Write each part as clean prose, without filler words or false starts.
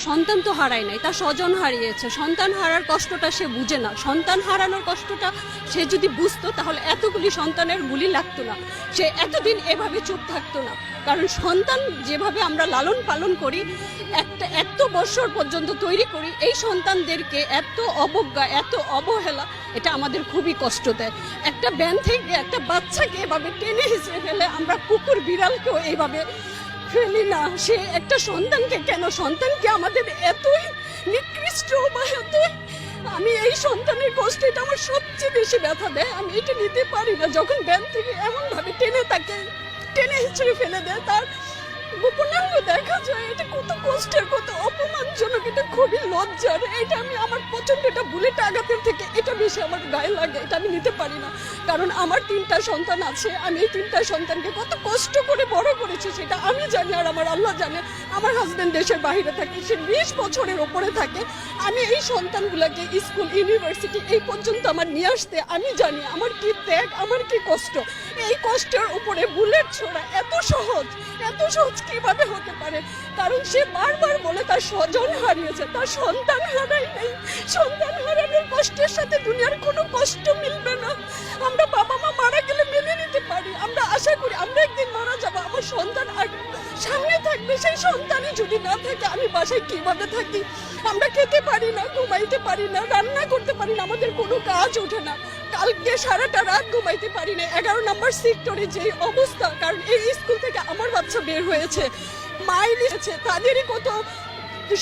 সন্তান তো হারায় নাই, তার স্বজন হারিয়েছে। সন্তান হারার কষ্টটা সে বুঝে না। সন্তান হারানোর কষ্টটা সে যদি বুঝতো তাহলে এতগুলি সন্তানের গুলি লাগতো না, সে এতদিন এভাবে চুপ থাকতো না। কারণ সন্তান যেভাবে আমরা লালন পালন করি, এত বছর পর্যন্ত তৈরি করি, এই সন্তানদেরকে এত অবজ্ঞা, এত অবহেলা, এটা আমাদের খুবই কষ্ট দেয়। একটা ব্যান থেকে একটা বাচ্চাকে এভাবে টেনে হিসেবে ফেলে, আমরা কুকুর বিড়ালকেও এইভাবে ফেলি না। সে একটা সন্তানকে কেন, সন্তানকে আমাদের এতই নিকৃষ্ট বা এতই, আমি এই সন্তানের কষ্ট, এটা আমার সবচেয়ে বেশি ব্যথা দেয়। আমি এটা নিতে পারি না যখন ব্যান থেকে এমন ভাবে টেনে হিচড়ে ফেলে দেয়, তার গোপনাঙ্গ দেখা যায়। এটা কত কষ্টের, কত অপমানজনক, এটা খুবই লজ্জার। এটা আমি আমার প্রচন্ড, এটা বুলেট আঘাতের থেকে এটা বেশি আমার গায়ে লাগে। এটা আমি নিতে পারি না, কারণ আমার 3টা সন্তান আছে। আমি এই 3টা সন্তানকে কত কষ্ট করে বড় করেছি সেটা আমি জানি, আর আমার আল্লাহ জানে। আমার হাজবেন্ড দেশের বাইরে থাকে, সে 20 বছরের ওপরে থাকে। আমি এই সন্তানগুলোকে স্কুল, ইউনিভার্সিটি এই পর্যন্ত আমার নিয়ে আসতে আমি জানি আমার কি ত্যাগ, আমার কি কষ্ট। এই কষ্টের উপরে বুলেট ছোড়া এত সহজ কিভাবে হতে পারে? কারণ সে বারবার বলে তার স্বজন হারিয়েছে, তার সন্তান হারাই নেই। সন্তান হারানোর কষ্টের সাথে দুনিয়ার কোনো কষ্ট মিলবে না। আমরা বাবা মা মারা গেলে মেনে নিতে পারি, আমরা আশা করি আমরা একদিন মারা যাবো, আমার সন্তান সামনে থাকবে। সেই সন্তানই যদি না থাকে, আমি বাসায় কিভাবে থাকি? আমরা খেতে পারি না, ঘুমাইতে পারি না, রান্না করতে পারি না, আমাদের কোনো কাজ ওঠে না। কালকে সারাটা রাত ঘুমাইতে পারি না। 11 নম্বর সেক্টরে যে অবস্থা, কারণ এই স্কুল থেকে আমার বাচ্চা বের হয়েছে, মাইল আছে, তাদেরই কত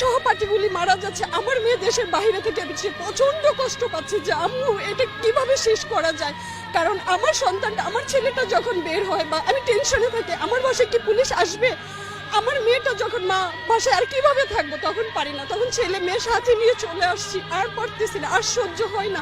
সহপাঠীগুলি মারা যাচ্ছে। আমার মেয়ে দেশের বাইরে থেকে প্রচন্ড কষ্ট পাচ্ছে যে আম্মু এটা কিভাবে শেষ করা যায়। কারণ আমার সন্তানটা, আমার ছেলেটা যখন বের হয় বা আমি টেনশনে থাকি, আমার বাসায় কি পুলিশ আসবে? আমার মেয়েটা যখন মা বাসায় আর কিভাবে থাকবো, তখন পারি না, তখন ছেলে মেয়ে সাথে নিয়ে চলে আসছি। আর পারতেছি না, আর সহ্য হয় না।